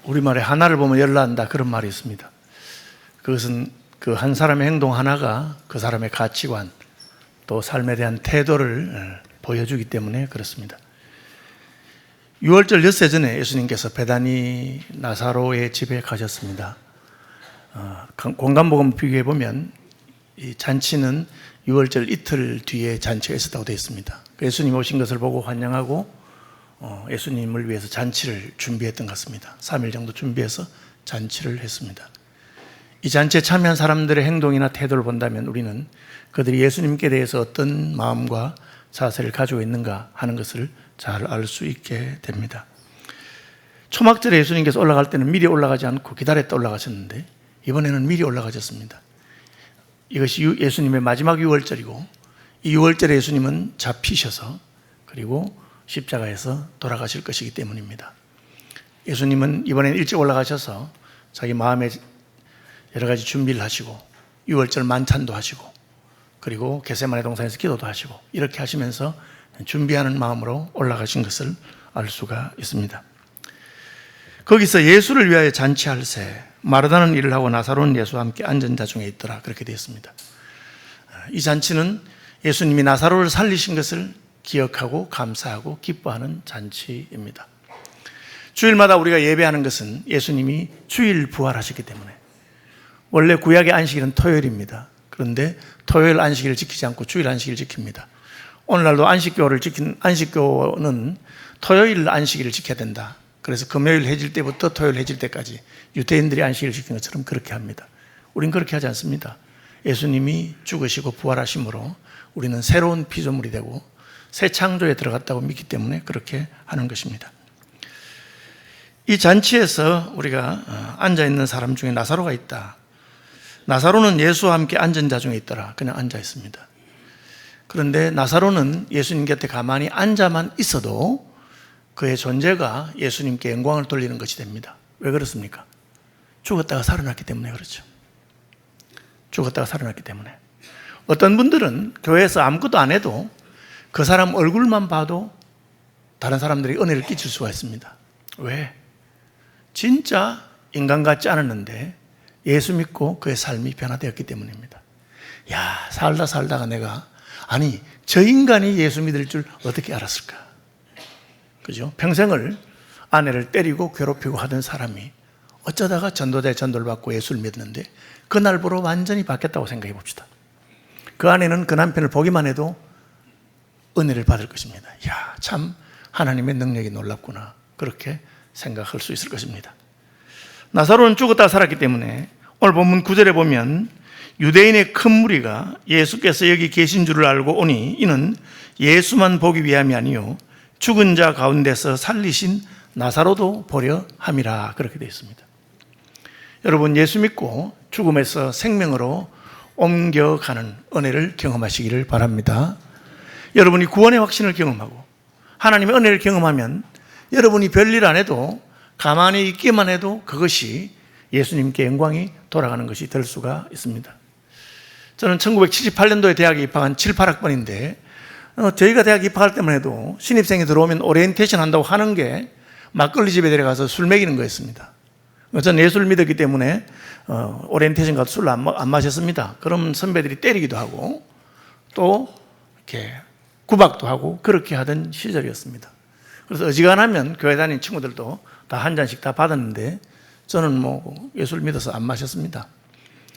우리말에 하나를 보면 열난다 그런 말이 있습니다. 그것은 그 한 사람의 행동 하나가 그 사람의 가치관 또 삶에 대한 태도를 보여주기 때문에 그렇습니다. 6월절 엿새 전에 예수님께서 베다니 나사로의 집에 가셨습니다. 공간복음 비교해 보면 이 잔치는 6월절 이틀 뒤에 잔치가 있었다고 되어 있습니다. 예수님 오신 것을 보고 환영하고 예수님을 위해서 잔치를 준비했던 것 같습니다. 3일 정도 준비해서 잔치를 했습니다. 이 잔치에 참여한 사람들의 행동이나 태도를 본다면 우리는 그들이 예수님께 대해서 어떤 마음과 자세를 가지고 있는가 하는 것을 잘 알 수 있게 됩니다. 초막절에 예수님께서 올라갈 때는 미리 올라가지 않고 기다렸다 올라가셨는데 이번에는 미리 올라가셨습니다. 이것이 예수님의 마지막 6월절이고 이 6월절에 예수님은 잡히셔서 그리고 십자가에서 돌아가실 것이기 때문입니다. 예수님은 이번에는 일찍 올라가셔서 자기 마음에 여러 가지 준비를 하시고 6월절 만찬도 하시고 그리고 겟세마네 동산에서 기도도 하시고 이렇게 하시면서 준비하는 마음으로 올라가신 것을 알 수가 있습니다. 거기서 예수를 위하여 잔치할세 마르다는 일을 하고 나사로는 예수와 함께 앉은 자 중에 있더라 그렇게 되어 있습니다. 이 잔치는 예수님이 나사로를 살리신 것을 기억하고 감사하고 기뻐하는 잔치입니다. 주일마다 우리가 예배하는 것은 예수님이 주일 부활하셨기 때문에 원래 구약의 안식일은 토요일입니다. 그런데 토요일 안식일을 지키지 않고 주일 안식일을 지킵니다. 오늘날도 안식교는 토요일 안식일을 지켜야 된다. 그래서 금요일 해질 때부터 토요일 해질 때까지 유대인들이 안식일을 지킨 것처럼 그렇게 합니다. 우린 그렇게 하지 않습니다. 예수님이 죽으시고 부활하심으로 우리는 새로운 피조물이 되고 새 창조에 들어갔다고 믿기 때문에 그렇게 하는 것입니다. 이 잔치에서 우리가 앉아있는 사람 중에 나사로가 있다. 나사로는 예수와 함께 앉은 자 중에 있더라. 그냥 앉아 있습니다. 그런데 나사로는 예수님 곁에 가만히 앉아만 있어도 그의 존재가 예수님께 영광을 돌리는 것이 됩니다. 왜 그렇습니까? 죽었다가 살아났기 때문에 그렇죠. 죽었다가 살아났기 때문에. 어떤 분들은 교회에서 아무것도 안 해도 그 사람 얼굴만 봐도 다른 사람들이 은혜를 끼칠 수가 있습니다. 왜? 진짜 인간 같지 않았는데 예수 믿고 그의 삶이 변화되었기 때문입니다. 야, 살다가 내가 아니 저 인간이 예수 믿을 줄 어떻게 알았을까? 그죠? 평생을 아내를 때리고 괴롭히고 하던 사람이 어쩌다가 전도자의 전도를 받고 예수를 믿었는데 그날부로 완전히 바뀌었다고 생각해 봅시다. 그 아내는 그 남편을 보기만 해도 은혜를 받을 것입니다. 야, 참 하나님의 능력이 놀랍구나. 그렇게 생각할 수 있을 것입니다. 나사로는 죽었다 살았기 때문에 오늘 본문 9절에 보면 유대인의 큰 무리가 예수께서 여기 계신 줄을 알고 오니 이는 예수만 보기 위함이 아니요 죽은 자 가운데서 살리신 나사로도 보려 함이라 그렇게 되어 있습니다. 여러분 예수 믿고 죽음에서 생명으로 옮겨가는 은혜를 경험하시기를 바랍니다. 여러분이 구원의 확신을 경험하고 하나님의 은혜를 경험하면 여러분이 별일 안 해도 가만히 있기만 해도 그것이 예수님께 영광이 돌아가는 것이 될 수가 있습니다. 저는 1978년도에 대학에 입학한 7, 8학번인데 저희가 대학 입학할 때만 해도 신입생이 들어오면 오리엔테이션 한다고 하는 게 막걸리 집에 데려가서 술 먹이는 거였습니다. 저는 예수를 믿었기 때문에 오리엔테이션 가서 술을 안 마셨습니다. 그럼 선배들이 때리기도 하고 또 이렇게 구박도 하고 그렇게 하던 시절이었습니다. 그래서 어지간하면 교회 다니는 친구들도 다 한 잔씩 다 받았는데 저는 뭐 예수를 믿어서 안 마셨습니다.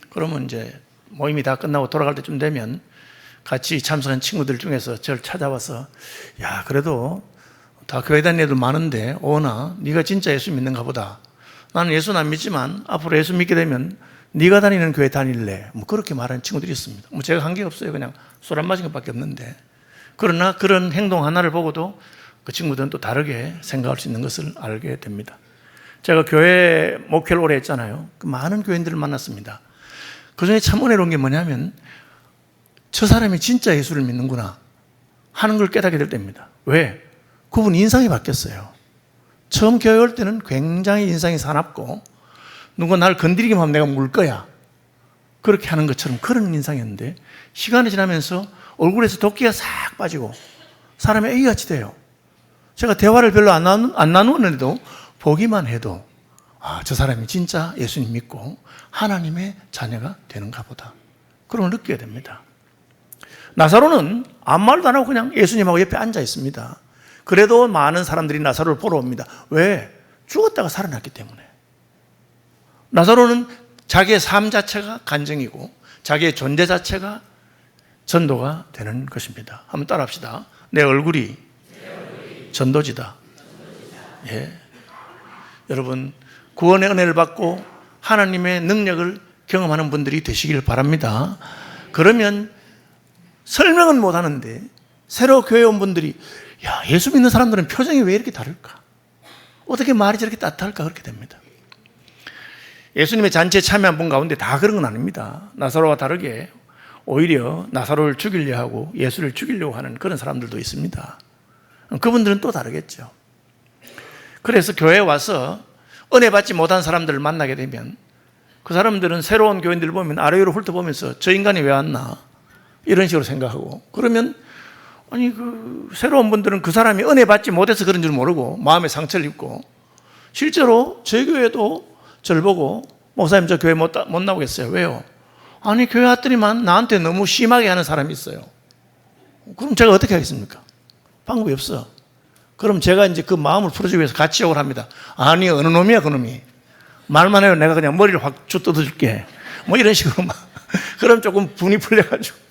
그러면 이제 모임이 다 끝나고 돌아갈 때쯤 되면 같이 참석한 친구들 중에서 저를 찾아와서 야, 그래도 다 교회 다니는 애들 많은데 오나 네가 진짜 예수 믿는가 보다. 나는 예수는 안 믿지만 앞으로 예수 믿게 되면 네가 다니는 교회 다닐래. 뭐 그렇게 말하는 친구들이 있습니다. 뭐 제가 한 게 없어요. 그냥 술 안 마신 것밖에 없는데. 그러나 그런 행동 하나를 보고도 그 친구들은 또 다르게 생각할 수 있는 것을 알게 됩니다. 제가 교회 목회를 오래 했잖아요. 많은 교인들을 만났습니다. 그 중에 참 은혜로운 게 뭐냐면 저 사람이 진짜 예수를 믿는구나 하는 걸 깨닫게 될 때입니다. 왜? 그분 인상이 바뀌었어요. 처음 교회 올 때는 굉장히 인상이 사납고 누가 나를 건드리기만 하면 내가 물 거야 그렇게 하는 것처럼 그런 인상이었는데 시간이 지나면서 얼굴에서 도끼가 싹 빠지고 사람이 애기같이 돼요. 제가 대화를 별로 안 나누었는데도 보기만 해도 저 사람이 진짜 예수님 믿고 하나님의 자녀가 되는가 보다. 그런 걸 느껴야 됩니다. 나사로는 아무 말도 안 하고 그냥 예수님하고 옆에 앉아 있습니다. 그래도 많은 사람들이 나사로를 보러 옵니다. 왜? 죽었다가 살아났기 때문에. 나사로는 자기의 삶 자체가 간증이고 자기의 존재 자체가 전도가 되는 것입니다. 한번 따라합시다. 내 얼굴이 전도지다. 예. 여러분, 구원의 은혜를 받고 하나님의 능력을 경험하는 분들이 되시길 바랍니다. 그러면 설명은 못하는데 새로 교회 온 분들이 예수 믿는 사람들은 표정이 왜 이렇게 다를까? 어떻게 말이 저렇게 따뜻할까? 그렇게 됩니다. 예수님의 잔치에 참여한 분 가운데 다 그런 건 아닙니다. 나사로와 다르게 오히려 나사로를 죽이려 하고 예수를 죽이려고 하는 그런 사람들도 있습니다. 그분들은 또 다르겠죠. 그래서 교회에 와서 은혜 받지 못한 사람들을 만나게 되면 그 사람들은 새로운 교인들을 보면 아래 위로 훑어보면서 저 인간이 왜 왔나? 이런 식으로 생각하고, 그러면 새로운 분들은 그 사람이 은혜 받지 못해서 그런 줄 모르고 마음에 상처를 입고, 실제로 저희 교회도 저를 보고 목사님 저 교회 못 나오겠어요. 왜요? 교회 왔더니만 나한테 너무 심하게 하는 사람이 있어요. 그럼 제가 어떻게 하겠습니까? 방법이 없어. 그럼 제가 이제 그 마음을 풀어주기 위해서 같이 욕을 합니다. 어느 놈이야 그놈이. 말만 해요. 내가 그냥 머리를 확 뜯어줄게. 이런 식으로 막. 그럼 조금 분이 풀려가지고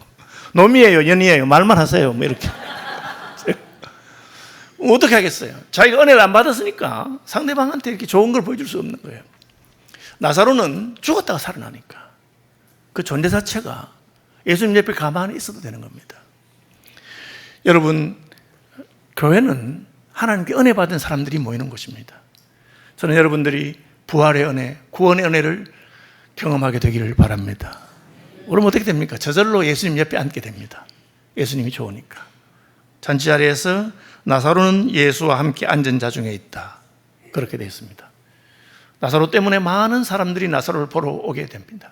놈이에요 연이에요 말만 하세요 이렇게. 어떻게 하겠어요? 자기가 은혜를 안 받았으니까 상대방한테 이렇게 좋은 걸 보여줄 수 없는 거예요. 나사로는 죽었다가 살아나니까 그 존재 자체가 예수님 옆에 가만히 있어도 되는 겁니다. 여러분, 교회는 하나님께 은혜 받은 사람들이 모이는 곳입니다. 저는 여러분들이 부활의 은혜, 구원의 은혜를 경험하게 되기를 바랍니다. 그럼 어떻게 됩니까? 저절로 예수님 옆에 앉게 됩니다. 예수님이 좋으니까. 잔치 자리에서 나사로는 예수와 함께 앉은 자 중에 있다. 그렇게 되어 있습니다. 나사로 때문에 많은 사람들이 나사로를 보러 오게 됩니다.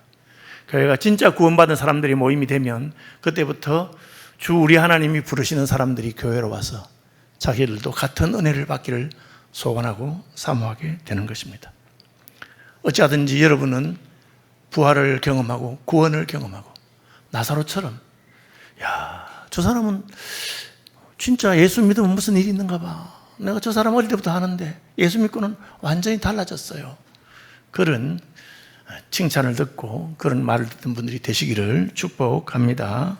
교회가 진짜 구원받은 사람들이 모임이 되면 그때부터 주 우리 하나님이 부르시는 사람들이 교회로 와서 자기들도 같은 은혜를 받기를 소원하고 사모하게 되는 것입니다. 어찌하든지 여러분은 부활을 경험하고 구원을 경험하고 나사로처럼 저 사람은 진짜 예수 믿으면 무슨 일이 있는가 봐. 내가 저 사람 어릴 때부터 하는데 예수 믿고는 완전히 달라졌어요. 그런 칭찬을 듣고 그런 말을 듣는 분들이 되시기를 축복합니다.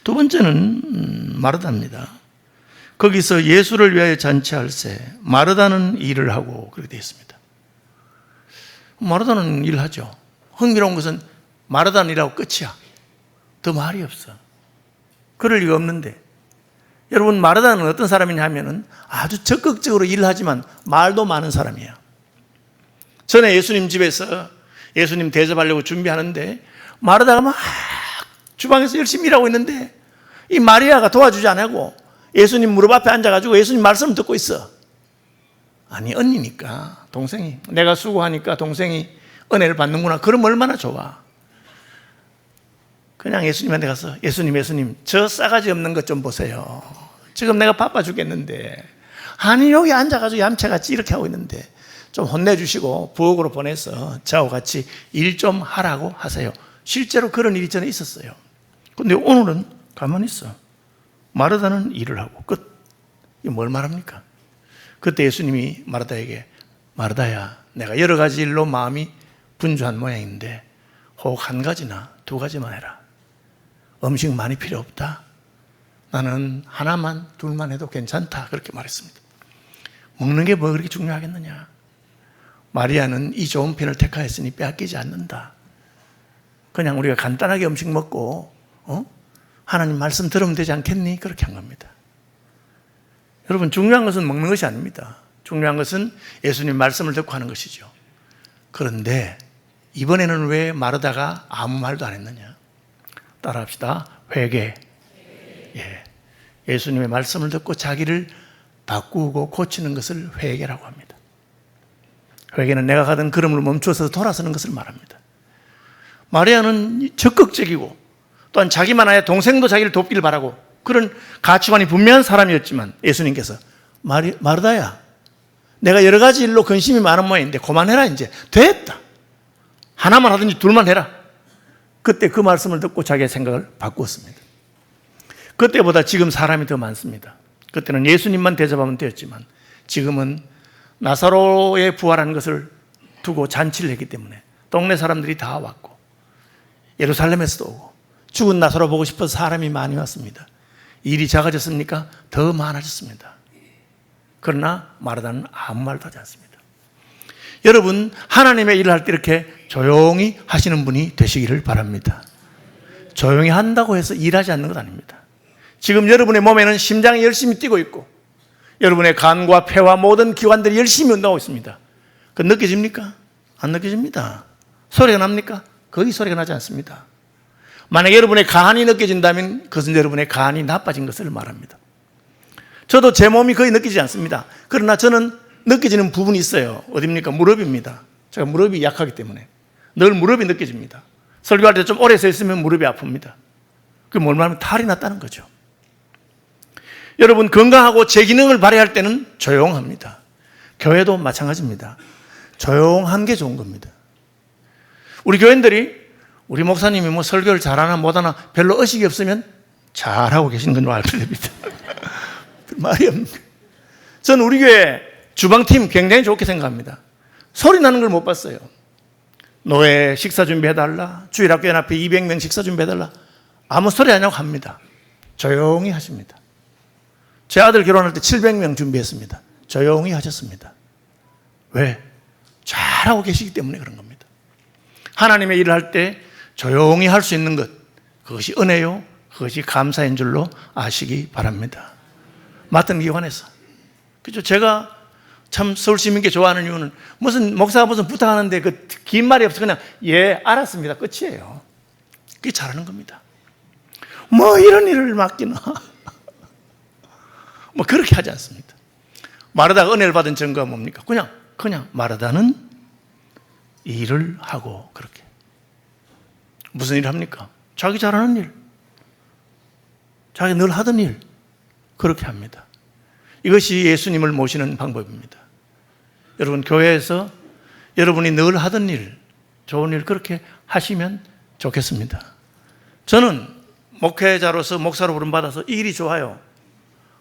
두 번째는 마르다입니다. 거기서 예수를 위하여 잔치할세 마르다는 일을 하고 그렇게 되어 있습니다. 마르다는 일을 하죠. 흥미로운 것은 마르다는 일하고 끝이야. 더 말이 없어. 그럴 리가 없는데, 여러분, 마르다는 어떤 사람이냐 하면은 아주 적극적으로 일을 하지만 말도 많은 사람이에요. 전에 예수님 집에서 예수님 대접하려고 준비하는데 마르다가 막 주방에서 열심히 일하고 있는데 이 마리아가 도와주지 않고 예수님 무릎 앞에 앉아가지고 예수님 말씀을 듣고 있어. 언니니까, 동생이, 내가 수고하니까 동생이 은혜를 받는구나. 그럼 얼마나 좋아. 그냥 예수님한테 가서 예수님 저 싸가지 없는 것 좀 보세요. 지금 내가 바빠 죽겠는데 여기 앉아가지고 얌체같이 이렇게 하고 있는데 좀 혼내주시고 부엌으로 보내서 저하고 같이 일 좀 하라고 하세요. 실제로 그런 일이 전에 있었어요. 근데 오늘은 가만히 있어. 마르다는 일을 하고 끝. 이게 뭘 말합니까? 그때 예수님이 마르다에게 마르다야, 내가 여러 가지 일로 마음이 분주한 모양인데 혹 한 가지나 두 가지만 해라. 음식 많이 필요 없다. 나는 하나만 둘만 해도 괜찮다. 그렇게 말했습니다. 먹는 게 뭐 그렇게 중요하겠느냐. 마리아는 이 좋은 편을 택하였으니 빼앗기지 않는다. 그냥 우리가 간단하게 음식 먹고 하나님 말씀 들으면 되지 않겠니? 그렇게 한 겁니다. 여러분, 중요한 것은 먹는 것이 아닙니다. 중요한 것은 예수님 말씀을 듣고 하는 것이죠. 그런데 이번에는 왜 마르다가 아무 말도 안 했느냐? 따라합시다. 회개. 예수님의 말씀을 듣고 자기를 바꾸고 고치는 것을 회개라고 합니다. 회개는 내가 가던 걸음을 멈추어서 돌아서는 것을 말합니다. 마리아는 적극적이고 또한 자기만 아니라 동생도 자기를 돕기를 바라고 그런 가치관이 분명한 사람이었지만 예수님께서 마르다야, 내가 여러 가지 일로 근심이 많은 모양인데 그만해라 이제. 됐다. 하나만 하든지 둘만 해라. 그때 그 말씀을 듣고 자기의 생각을 바꾸었습니다. 그때보다 지금 사람이 더 많습니다. 그때는 예수님만 대접하면 되었지만 지금은 나사로의 부활한 것을 두고 잔치를 했기 때문에 동네 사람들이 다 왔고 예루살렘에서도 오고 죽은 나사로 보고 싶어서 사람이 많이 왔습니다. 일이 작아졌습니까? 더 많아졌습니다. 그러나 마르다는 아무 말도 하지 않습니다. 여러분, 하나님의 일을 할 때 이렇게 조용히 하시는 분이 되시기를 바랍니다. 조용히 한다고 해서 일하지 않는 것 아닙니다. 지금 여러분의 몸에는 심장이 열심히 뛰고 있고 여러분의 간과 폐와 모든 기관들이 열심히 운동하고 있습니다. 그 느껴집니까? 안 느껴집니다. 소리가 납니까? 거의 소리가 나지 않습니다. 만약 여러분의 간이 느껴진다면 그것은 여러분의 간이 나빠진 것을 말합니다. 저도 제 몸이 거의 느끼지 않습니다. 그러나 저는 느껴지는 부분이 있어요. 어디입니까? 무릎입니다. 제가 무릎이 약하기 때문에 늘 무릎이 느껴집니다. 설교할 때 좀 오래 서 있으면 무릎이 아픕니다. 그게 뭘 말하면 탈이 났다는 거죠. 여러분, 건강하고 제 기능을 발휘할 때는 조용합니다. 교회도 마찬가지입니다. 조용한 게 좋은 겁니다. 우리 교인들이 우리 목사님이 뭐 설교를 잘하나 못하나 별로 의식이 없으면 잘하고 계신 건 알게 됩니다. 말이 없습니다. 저는 우리 교회 주방팀 굉장히 좋게 생각합니다. 소리 나는 걸 못 봤어요. 노예 식사 준비해달라, 주일학교 연합회 200명 식사 준비해달라, 아무 소리 안 하고 합니다. 조용히 하십니다. 제 아들 결혼할 때 700명 준비했습니다. 조용히 하셨습니다. 왜? 잘하고 계시기 때문에 그런 겁니다. 하나님의 일을 할 때 조용히 할 수 있는 것, 그것이 은혜요, 그것이 감사인 줄로 아시기 바랍니다. 맡은 기관에서. 그죠? 제가 참 서울시민께 좋아하는 이유는 무슨 목사가 무슨 부탁하는데 그 긴 말이 없어 그냥 예 알았습니다 끝이에요. 그게 잘하는 겁니다. 뭐 이런 일을 맡기나 뭐 그렇게 하지 않습니다. 마르다가 은혜를 받은 증거가 뭡니까? 그냥 마르다는 일을 하고 그렇게. 무슨 일을 합니까? 자기 잘하는 일, 자기 늘 하던 일 그렇게 합니다. 이것이 예수님을 모시는 방법입니다. 여러분, 교회에서 여러분이 늘 하던 일, 좋은 일 그렇게 하시면 좋겠습니다. 저는 목회자로서 목사로 부름받아서 일이 좋아요.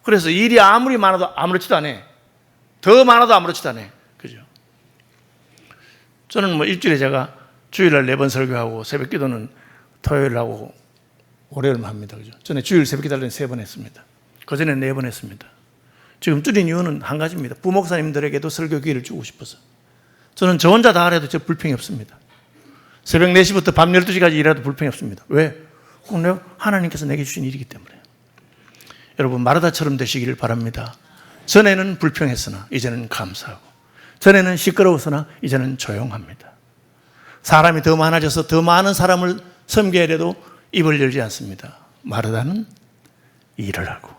그래서 일이 아무리 많아도 아무렇지도 않아. 더 많아도 아무렇지도 않아. 그죠? 저는 뭐 일주일에 제가 주일날 4번 설교하고 새벽 기도는 토요일하고 월요일만 합니다. 그죠? 전에 주일 새벽 기도는 3번 했습니다. 그전에 4번 했습니다. 지금 줄인 이유는 한 가지입니다. 부목사님들에게도 설교 기회를 주고 싶어서. 저는 저 혼자 다 하래도 저 불평이 없습니다. 새벽 4시부터 밤 12시까지 일해도 불평이 없습니다. 왜? 꼭 내가 하나님께서 내게 주신 일이기 때문에. 여러분, 마르다처럼 되시기를 바랍니다. 전에는 불평했으나 이제는 감사하고, 전에는 시끄러웠으나 이제는 조용합니다. 사람이 더 많아져서 더 많은 사람을 섬겨야 해도 입을 열지 않습니다. 마르다는 일을 하고.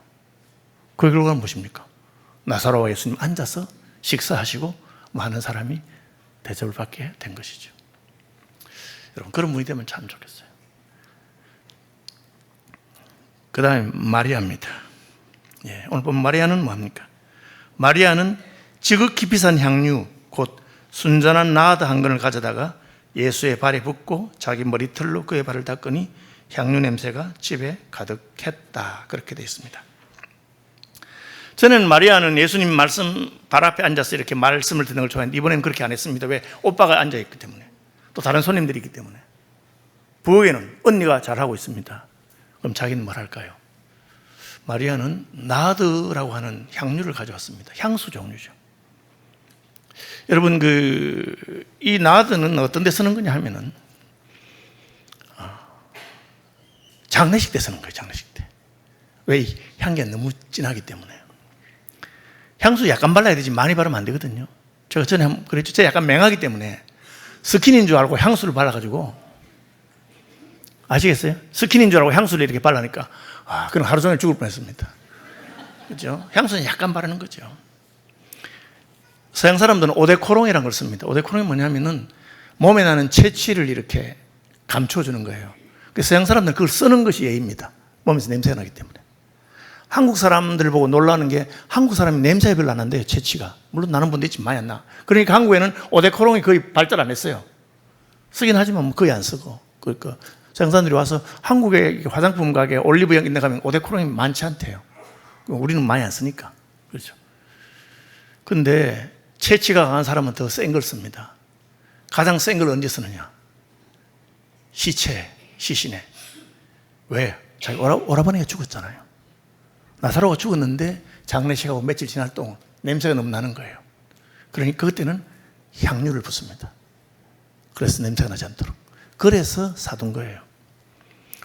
그 결과는 무엇입니까? 나사로와 예수님 앉아서 식사하시고 많은 사람이 대접을 받게 된 것이죠. 여러분, 그런 분이 되면 참 좋겠어요. 그 다음에 마리아입니다. 예, 오늘 본 마리아는 뭐합니까? 마리아는 지극히 비싼 향유, 곧 순전한 나드 한 근을 가져다가 예수의 발에 붓고 자기 머리털로 그의 발을 닦으니 향유 냄새가 집에 가득했다. 그렇게 되어 있습니다. 저는 마리아는 예수님 말씀 발 앞에 앉아서 이렇게 말씀을 듣는 걸 좋아했는데 이번에는 그렇게 안 했습니다. 왜? 오빠가 앉아있기 때문에, 또 다른 손님들이 있기 때문에. 부엌에는 언니가 잘하고 있습니다. 그럼 자기는 뭘 할까요? 마리아는 나드라고 하는 향유를 가져왔습니다. 향수 종류죠. 여러분, 이 나드는 어떤 데 쓰는 거냐 하면은 장례식 때 쓰는 거예요. 장례식 때. 왜? 이 향기가 너무 진하기 때문에. 향수 약간 발라야 되지 많이 바르면 안 되거든요. 제가 전에 한번 그랬죠. 제가 약간 맹하기 때문에 스킨인 줄 알고 향수를 발라가지고, 아시겠어요? 스킨인 줄 알고 향수를 이렇게 발라니까 그럼 하루 종일 죽을 뻔했습니다. 그렇죠? 향수는 약간 바르는 거죠. 서양 사람들은 오데코롱이라는 걸 씁니다. 오데코롱이 뭐냐면은 몸에 나는 채취를 이렇게 감춰주는 거예요. 그래서 서양 사람들은 그걸 쓰는 것이 예의입니다. 몸에서 냄새가 나기 때문에. 한국 사람들 보고 놀라는 게 한국 사람이 냄새가 별로 안 난대요, 채취가. 물론 나는 분도 있지만 많이 안 나. 그러니까 한국에는 오데코롱이 거의 발달 안 했어요. 쓰긴 하지만 거의 안 쓰고. 그러니까 장사들이 와서 한국의 화장품 가게 올리브영 있는 데 가면 오데코롱이 많지 않대요. 우리는 많이 안 쓰니까. 그렇죠. 근데 채취가 강한 사람은 더 센 걸 씁니다. 가장 센 걸 언제 쓰느냐? 시신에. 왜? 자기 오라버니가 죽었잖아요. 나사로가 죽었는데 장례식하고 며칠 지날 동안 냄새가 너무 나는 거예요. 그러니까 그때는 향유를 붓습니다. 그래서 냄새가 나지 않도록. 그래서 사둔 거예요.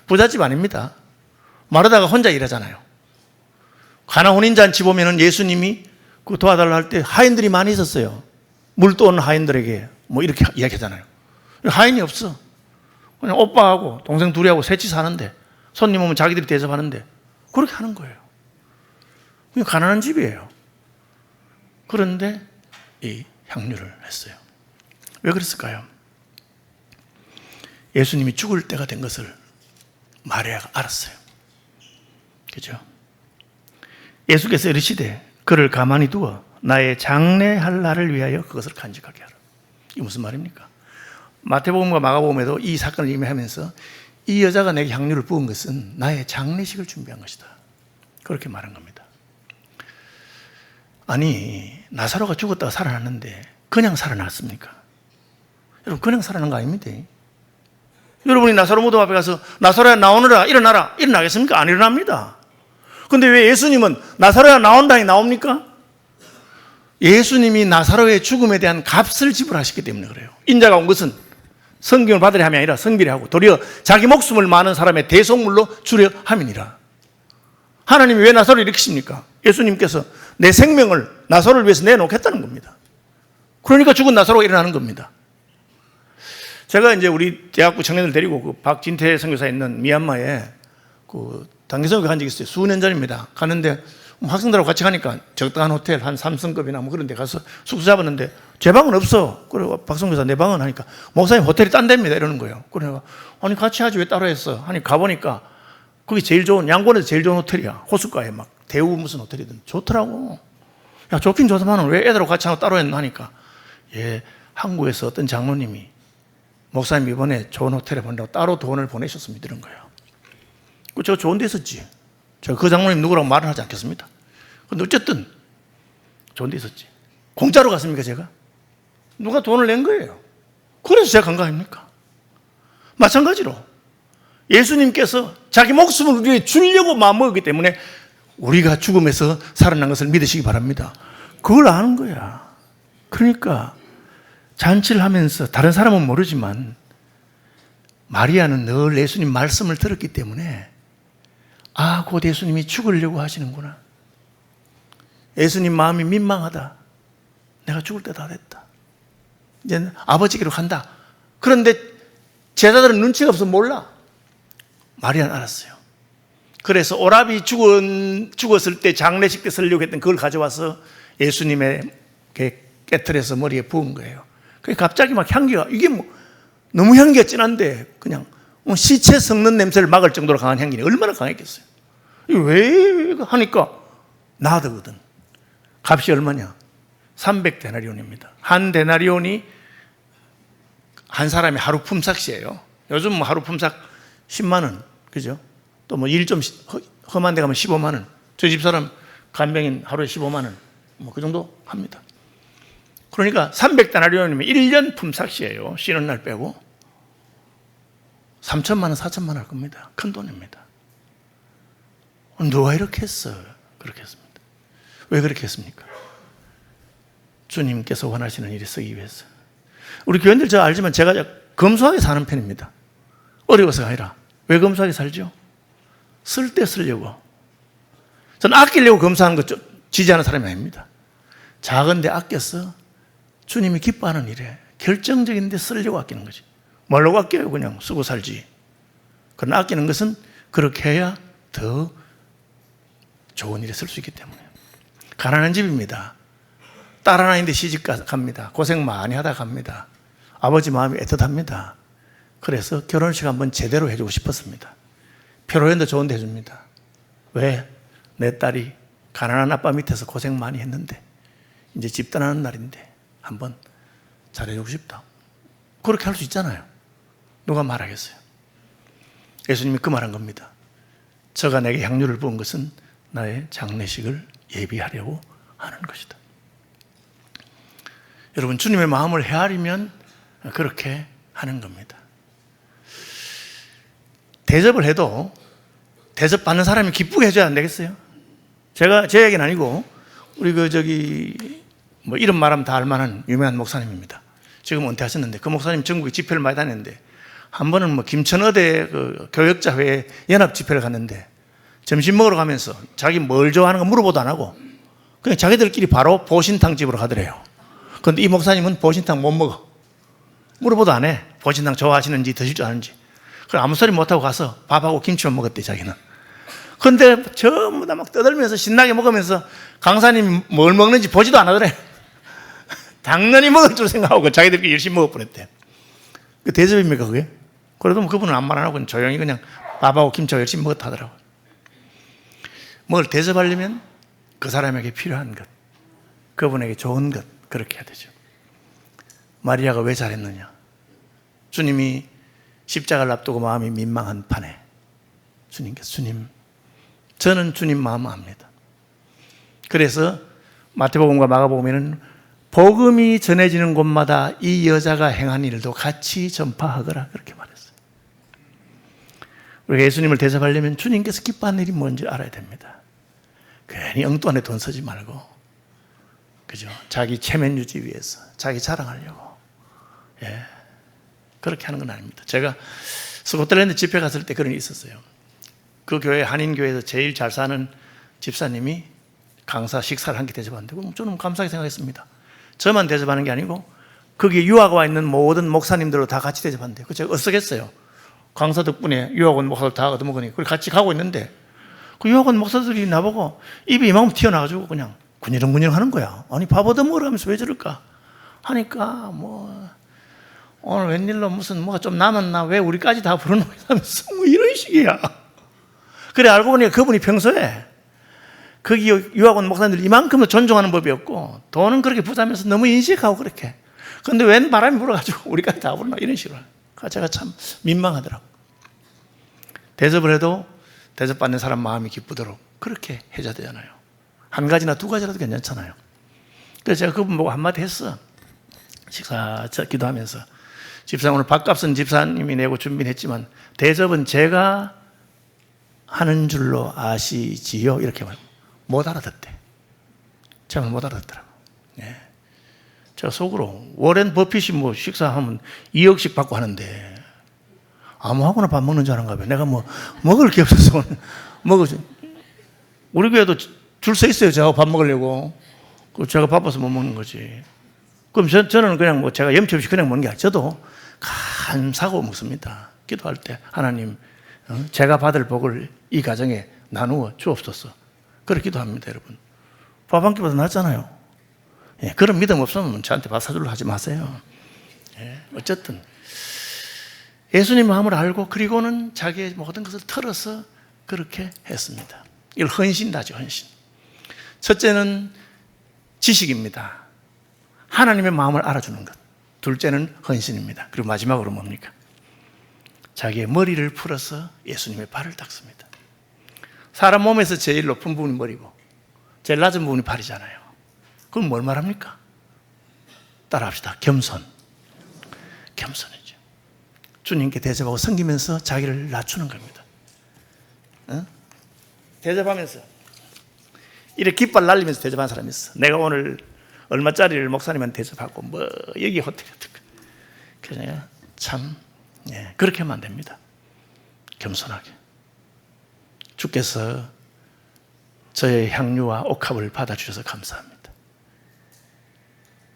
부잣집 아닙니다. 마르다가 혼자 일하잖아요. 가나 혼인잔치 보면은 예수님이 그 도와달라 할 때 하인들이 많이 있었어요. 물 떠오는 하인들에게 뭐 이렇게 이야기하잖아요. 하인이 없어. 그냥 오빠하고 동생 둘이하고 셋이 사는데 손님 오면 자기들이 대접하는데 그렇게 하는 거예요. 그냥 가난한 집이에요. 그런데 이 향유를 했어요. 왜 그랬을까요? 예수님이 죽을 때가 된 것을 마리아가 알았어요. 그죠? 예수께서 이르시되 그를 가만히 두어 나의 장례할 날을 위하여 그것을 간직하게 하라. 이게 무슨 말입니까? 마태복음과 마가복음에도 이 사건을 의미하면서 이 여자가 내게 향유를 부은 것은 나의 장례식을 준비한 것이다. 그렇게 말한 겁니다. 아니, 나사로가 죽었다가 살아났는데 그냥 살아났습니까? 여러분, 그냥 살아난 거 아닙니다. 여러분이 나사로 무덤 앞에 가서 나사로야 나오너라, 일어나라, 일어나겠습니까? 안 일어납니다. 근데 왜 예수님은 나사로야 나온다니 나옵니까? 예수님이 나사로의 죽음에 대한 값을 지불하셨기 때문에 그래요. 인자가 온 것은 성경을 받으려 함이 아니라 성비려 하고 도리어 자기 목숨을 많은 사람의 대속물로 주려 함이니라. 하나님이 왜 나사로를 일으키십니까? 예수님께서 내 생명을 나사로를 위해서 내놓겠다는 겁니다. 그러니까 죽은 나사로가 일어나는 겁니다. 제가 이제 우리 대학부 청년들 데리고 그 박진태 선교사에 있는 미얀마에 그 단기선교 간 적이 있어요. 수년 전입니다. 가는데 학생들하고 같이 가니까 적당한 호텔 한 3성급이나 뭐 그런 데 가서 숙소 잡았는데 제 방은 없어. 그리고 박 선교사 내 방은 하니까 목사님 호텔이 딴 데입니다 이러는 거예요. 그래서 아니 같이 하지 왜 따로 했어? 하니 가보니까 거기 제일 좋은 양곤에서 제일 좋은 호텔이야. 호숫가에 막 대우 무슨 호텔이든 좋더라고. 야 좋긴 좋지만 왜 애들하고 같이 하고 따로 했나 하니까 예 한국에서 어떤 장로님이 목사님 이번에 좋은 호텔에 보낸다고 따로 돈을 보내셨습니다 이런 거예요. 저 좋은 데 있었지. 제가 그 장로님 누구라고 말을 하지 않겠습니다. 근데 어쨌든 좋은 데 있었지. 공짜로 갔습니까 제가? 누가 돈을 낸 거예요. 그래서 제가 간 거 아닙니까? 마찬가지로 예수님께서 자기 목숨을 우리에게 주려고 마음먹었기 때문에 우리가 죽음에서 살아난 것을 믿으시기 바랍니다. 그걸 아는 거야. 그러니까 잔치를 하면서 다른 사람은 모르지만 마리아는 늘 예수님 말씀을 들었기 때문에 아, 곧 예수님이 죽으려고 하시는구나. 예수님 마음이 민망하다. 내가 죽을 때 다 됐다. 이제 아버지께로 간다. 그런데 제자들은 눈치가 없어 몰라. 마리아는 알았어요. 그래서 오라비 죽었을 때 장례식 때 쓰려고 했던 그걸 가져와서 예수님의 깨틀에서 머리에 부은 거예요. 그러니까 갑자기 막 향기가 이게 뭐 너무 향기가 진한데 그냥 시체 썩는 냄새를 막을 정도로 강한 향기니 얼마나 강했겠어요. 왜 하니까 나더거든. 값이 얼마냐? 300데나리온입니다. 한 데나리온이 한 사람의 하루 품삯이에요. 요즘 뭐 하루 품삯 10만 원, 그죠? 또 뭐 일 좀 험한 데 가면 15만 원. 저 집사람 간병인 하루에 15만 원. 뭐 그 정도 합니다. 그러니까 300데나리온이면 1년 품삯이에요. 쉬는 날 빼고. 3천만 원, 4천만 원 할 겁니다. 큰 돈입니다. 누가 이렇게 했어? 그렇게 했습니다. 왜 그렇게 했습니까? 주님께서 원하시는 일에 쓰기 위해서. 우리 교인들 저 알지만 제가 검소하게 사는 편입니다. 어려워서가 아니라. 왜 검소하게 살죠? 쓸 때 쓰려고. 저는 아끼려고 검소하는 거 지지하는 사람이 아닙니다. 작은데 아껴서 주님이 기뻐하는 일에 결정적인 데 쓰려고 아끼는 거지. 뭘로 아껴요? 그냥 쓰고 살지. 그러나 아끼는 것은 그렇게 해야 더 좋은 일에 쓸 수 있기 때문에. 가난한 집입니다. 딸 하나 있는데 시집 갑니다. 고생 많이 하다 갑니다. 아버지 마음이 애틋합니다. 그래서 결혼식 한번 제대로 해주고 싶었습니다. 표로연도 좋은 데 해줍니다. 왜? 내 딸이 가난한 아빠 밑에서 고생 많이 했는데 이제 집 떠나는 날인데 한번 잘해주고 싶다. 그렇게 할 수 있잖아요. 누가 말하겠어요? 예수님이 그 말한 겁니다. 저가 내게 향유를 부은 것은 나의 장례식을 예비하려고 하는 것이다. 여러분, 주님의 마음을 헤아리면 그렇게 하는 겁니다. 대접을 해도 대접받는 사람이 기쁘게 해줘야 안 되겠어요? 제 얘기는 아니고 우리 이름 말하면 다 알만한 유명한 목사님입니다. 지금 은퇴하셨는데 그 목사님 전국에 집회를 많이 다녔는데 한 번은 김천의대 교역자회 연합 집회를 갔는데 점심 먹으러 가면서 자기 뭘 좋아하는 거 물어보도 안 하고 그냥 자기들끼리 바로 보신탕 집으로 가더래요. 그런데 이 목사님은 보신탕 못 먹어. 물어보도 안 해. 보신탕 좋아하시는지 드실 줄 아는지. 그래 아무 소리 못하고 가서 밥하고 김치만 먹었대 자기는. 그런데 전부 다 막 떠들면서 신나게 먹으면서 강사님이 뭘 먹는지 보지도 안 하더래. 당연히 먹을 줄 생각하고 자기들끼리 열심히 먹어버렸대. 그 대접입니까 그게? 그래도 그분은 아무 말 안 하고 조용히 그냥 밥하고 김치하고 열심히 먹었다 하더라고. 뭘 대접하려면 그 사람에게 필요한 것, 그분에게 좋은 것 그렇게 해야 되죠. 마리아가 왜 잘했느냐? 주님이 십자가를 앞두고 마음이 민망한 판에 주님께서 주님, 저는 주님 마음 압니다. 그래서 마태복음과 마가복음에는 복음이 전해지는 곳마다 이 여자가 행한 일도 같이 전파하거라 그렇게 말했어요. 우리가 예수님을 대접하려면 주님께서 기뻐하는 일이 뭔지 알아야 됩니다. 괜히 엉뚱한 데 돈 쓰지 말고, 그죠? 자기 체면 유지 위해서, 자기 자랑하려고, 그렇게 하는 건 아닙니다. 제가 스코틀랜드 집회 갔을 때 그런 일이 있었어요. 그 교회, 한인교회에서 제일 잘 사는 집사님이 강사 식사를 한 끼 대접하는데 저는 감사하게 생각했습니다. 저만 대접하는 게 아니고 거기에 유학 와 있는 모든 목사님들도 다 같이 대접한대요. 제가 어쓰겠어요. 강사 덕분에 유학 온 목사들 다 얻어먹으니 같이 가고 있는데 그 유학 온 목사들이 나보고 입이 이만큼 튀어나와가지고 그냥 군이렁군이렁 하는 거야. 아니 밥 얻어먹으라 하면서 왜 저럴까 하니까 오늘 웬일로 무슨 뭐가 좀 남았나 왜 우리까지 다 부르노 하면서 이런 식이야. 그래 알고 보니까 그분이 평소에 거기 유학 온 목사님들 이만큼도 존중하는 법이 없고 돈은 그렇게 부자면서 너무 인식하고 그렇게. 그런데 웬 바람이 불어가지고 우리까지 다 부르나 이런 식으로. 제가 참 민망하더라고. 대접을 해도 대접받는 사람 마음이 기쁘도록 그렇게 해줘야 되잖아요. 한 가지나 두 가지라도 괜찮잖아요. 그래서 제가 그분 보고 한마디 했어. 식사 기도하면서 집사님 오늘 밥값은 집사님이 내고 준비는 했지만 대접은 제가 하는 줄로 아시지요? 이렇게 말해요. 못 알아듣대. 제가 못 알아듣더라고. 제가 속으로 워렌 버핏이 식사하면 2억씩 받고 하는데 아무하고나 밥 먹는 줄 아는가 봐요. 내가 먹을 게 없어서 먹어줘. 우리 교회도 줄 서 있어요. 제가 밥 먹으려고. 제가 바빠서 못 먹는 거지. 그럼 저는 그냥 제가 염치 없이 그냥 먹는 게 아니라 저도 감사하고 먹습니다. 기도할 때 하나님 제가 받을 복을 이 가정에 나누어 주옵소서. 그렇게 기도합니다, 여러분. 밥 한 끼보다 낫잖아요. 그런 믿음 없으면 저한테 밥 사주려 하지 마세요. 어쨌든 예수님 마음을 알고 그리고는 자기의 모든 것을 털어서 그렇게 했습니다. 이걸 헌신다죠, 헌신. 첫째는 지식입니다. 하나님의 마음을 알아주는 것. 둘째는 헌신입니다. 그리고 마지막으로 뭡니까? 자기의 머리를 풀어서 예수님의 발을 닦습니다. 사람 몸에서 제일 높은 부분이 머리고 제일 낮은 부분이 발이잖아요. 그럼 뭘 말합니까? 따라합시다. 겸손. 겸손이죠. 주님께 대접하고 섬기면서 자기를 낮추는 겁니다. 대접하면서 이렇게 깃발 날리면서 대접한 사람이 있어. 내가 오늘 얼마짜리를 목사님한테 대접하고 여기 호텔 같은 거. 그래서 내가 참 그렇게 하면 안 됩니다. 겸손하게. 주께서 저의 향유와 옥합을 받아주셔서 감사합니다.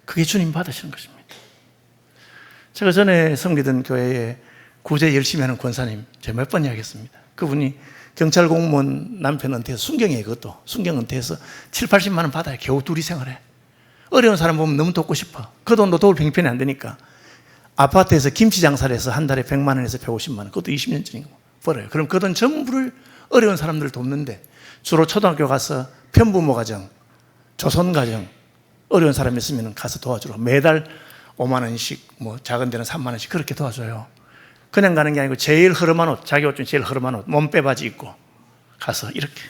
그게 주님 받으시는 것입니다. 제가 전에 섬기던 교회에 구제 열심히 하는 권사님 제가 몇 번 이야기했습니다. 그분이 경찰 공무원 남편 은퇴해서 순경이에요. 그것도 순경 은퇴해서 7, 80만 원 받아야 겨우 둘이 생활해. 어려운 사람 보면 너무 돕고 싶어. 그 돈도 도울 형편이 안 되니까 아파트에서 김치 장사를 해서 한 달에 100만 원에서 150만 원, 그것도 20년 전인 거 벌어요. 그럼 그 돈 전부를 어려운 사람들을 돕는데 주로 초등학교 가서 편부모 가정, 조선 가정, 어려운 사람이 있으면 가서 도와주러 매달 5만 원씩, 뭐 작은 데는 3만 원씩 그렇게 도와줘요. 그냥 가는 게 아니고 제일 허름한 옷, 자기 옷 중에 제일 허름한 옷, 몸빼바지 입고 가서 이렇게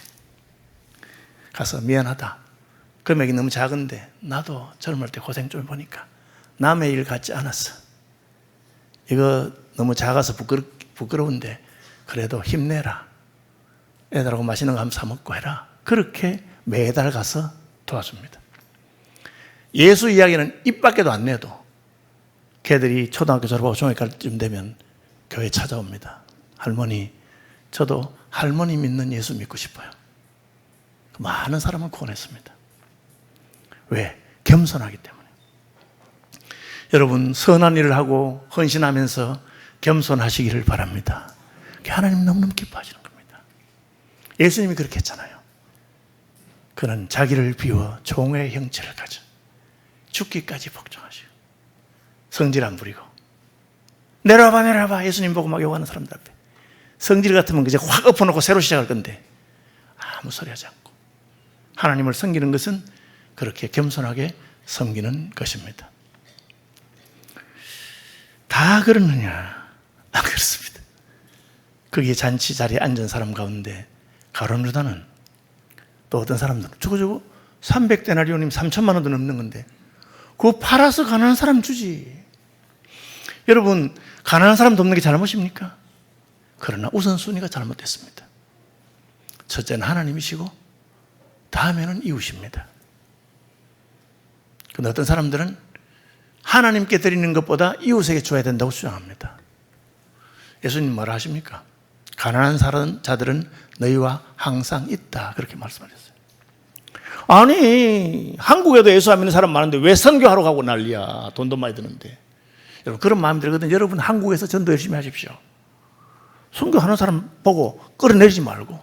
가서 미안하다. 금액이 너무 작은데 나도 젊을 때 고생 좀 해보니까 남의 일 같지 않았어. 이거 너무 작아서 부끄러운데 그래도 힘내라. 애들하고 맛있는 거 한번 사 먹고 해라. 그렇게 매달 가서 도와줍니다. 예수 이야기는 입 밖에도 안 내도 걔들이 초등학교 졸업하고 중학교쯤 되면 교회 찾아옵니다. 할머니, 저도 할머니 믿는 예수 믿고 싶어요. 많은 사람을 구원했습니다. 왜? 겸손하기 때문에. 여러분, 선한 일을 하고 헌신하면서 겸손하시기를 바랍니다. 하나님 너무너무 기뻐하시는 겁니다. 예수님이 그렇게 했잖아요. 그는 자기를 비워 종의 형체를 가져 죽기까지 복종하시고 성질 안 부리고 내려와봐 예수님 보고 막 욕하는 사람들 앞에 성질 같으면 그저 확 엎어놓고 새로 시작할 건데 아무 소리 하지 않고 하나님을 섬기는 것은 그렇게 겸손하게 섬기는 것입니다. 다 그러느냐? 안 그렇습니다. 거기에 잔치 자리에 앉은 사람 가운데 가룟 유다는 또 어떤 사람들은 저거 300데나리온이면 3천만 원도 넘는 건데 그거 팔아서 가난한 사람 주지. 여러분, 가난한 사람 돕는 게 잘못입니까? 그러나 우선순위가 잘못됐습니다. 첫째는 하나님이시고 다음에는 이웃입니다. 그런데 어떤 사람들은 하나님께 드리는 것보다 이웃에게 줘야 된다고 주장합니다. 예수님 뭐라 하십니까? 가난한 자들은 너희와 항상 있다. 그렇게 말씀하셨어요. 아니, 한국에도 예수 안 믿는 사람 많은데 왜 선교하러 가고 난리야. 돈도 많이 드는데. 여러분, 그런 마음이 들거든요. 여러분, 한국에서 전도 열심히 하십시오. 선교하는 사람 보고 끌어내리지 말고.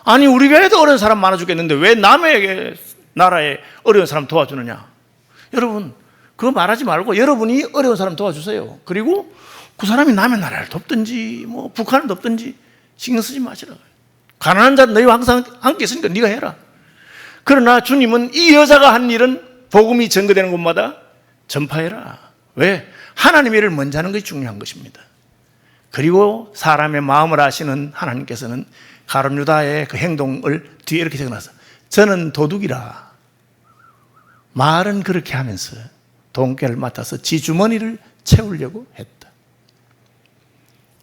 아니, 우리 교회도 어려운 사람 많아 죽겠는데 왜 남의 나라에 어려운 사람 도와주느냐. 여러분, 그거 말하지 말고 여러분이 어려운 사람 도와주세요. 그리고 그 사람이 남의 나라를 돕든지 뭐 북한을 돕든지 신경 쓰지 마시라고요. 가난한 자는 너희와 항상 함께 있으니까 네가 해라. 그러나 주님은 이 여자가 한 일은 복음이 전거되는 곳마다 전파해라. 왜? 하나님의 일을 먼저 하는 것이 중요한 것입니다. 그리고 사람의 마음을 아시는 하나님께서는 가룟 유다의 그 행동을 뒤에 이렇게 적어놨어. 저는 도둑이라. 말은 그렇게 하면서 돈깨를 맡아서 지 주머니를 채우려고 했다.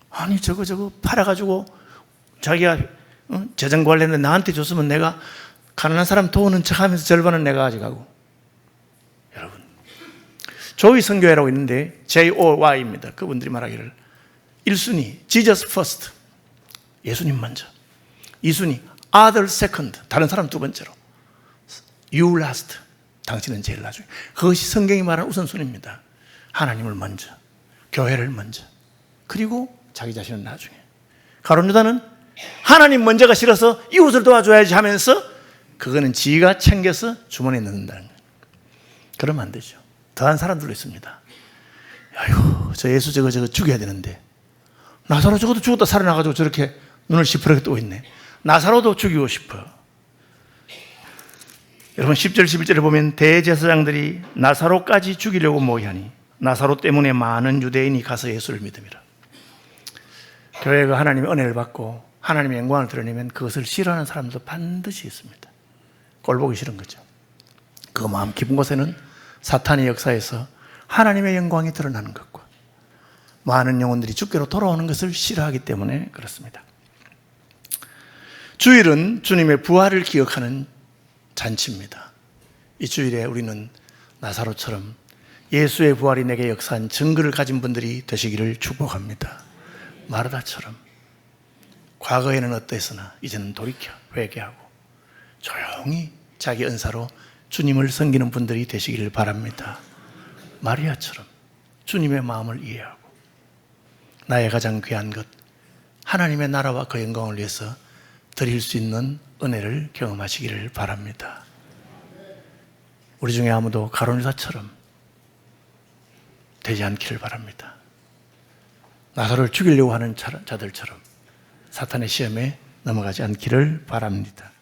아니, 저거 팔아가지고 자기가 재정 관리했는데 나한테 줬으면 내가 가난한 사람 도우는 척 하면서 절반은 내가 가져가고. 여러분, 조이 선교회라고 있는데 JOY입니다. 그분들이 말하기를 1순위 Jesus first, 예수님 먼저. 2순위 other second, 다른 사람 두 번째로. You last, 당신은 제일 나중에. 그것이 성경이 말하는 우선순위입니다. 하나님을 먼저, 교회를 먼저, 그리고 자기 자신은 나중에. 가룟 유다는 하나님 먼저가 싫어서 이웃을 도와줘야지 하면서 그거는 지가 챙겨서 주머니에 넣는다는 거예요. 그러면 안 되죠. 더한 사람들도 있습니다. 아이고, 저 예수 저거 죽여야 되는데 나사로 저것도 죽었다 살아나가지고 저렇게 눈을 시퍼렇게 뜨고 있네. 나사로도 죽이고 싶어. 여러분, 10절 11절에 보면 대제사장들이 나사로까지 죽이려고 모의하니 나사로 때문에 많은 유대인이 가서 예수를 믿음이라. 교회가 하나님의 은혜를 받고 하나님의 영광을 드러내면 그것을 싫어하는 사람도 반드시 있습니다. 꼴보기 싫은 거죠. 그 마음 깊은 곳에는 사탄의 역사에서 하나님의 영광이 드러나는 것과 많은 영혼들이 주께로 돌아오는 것을 싫어하기 때문에 그렇습니다. 주일은 주님의 부활을 기억하는 잔치입니다. 이 주일에 우리는 나사로처럼 예수의 부활이 내게 역사한 증거를 가진 분들이 되시기를 축복합니다. 마르다처럼 과거에는 어땠으나 이제는 돌이켜 회개하고 조용히 자기 은사로 주님을 섬기는 분들이 되시기를 바랍니다. 마리아처럼 주님의 마음을 이해하고 나의 가장 귀한 것 하나님의 나라와 그 영광을 위해서 드릴 수 있는 은혜를 경험하시기를 바랍니다. 우리 중에 아무도 가룟 유다처럼 되지 않기를 바랍니다. 나사로를 죽이려고 하는 자들처럼 사탄의 시험에 넘어가지 않기를 바랍니다.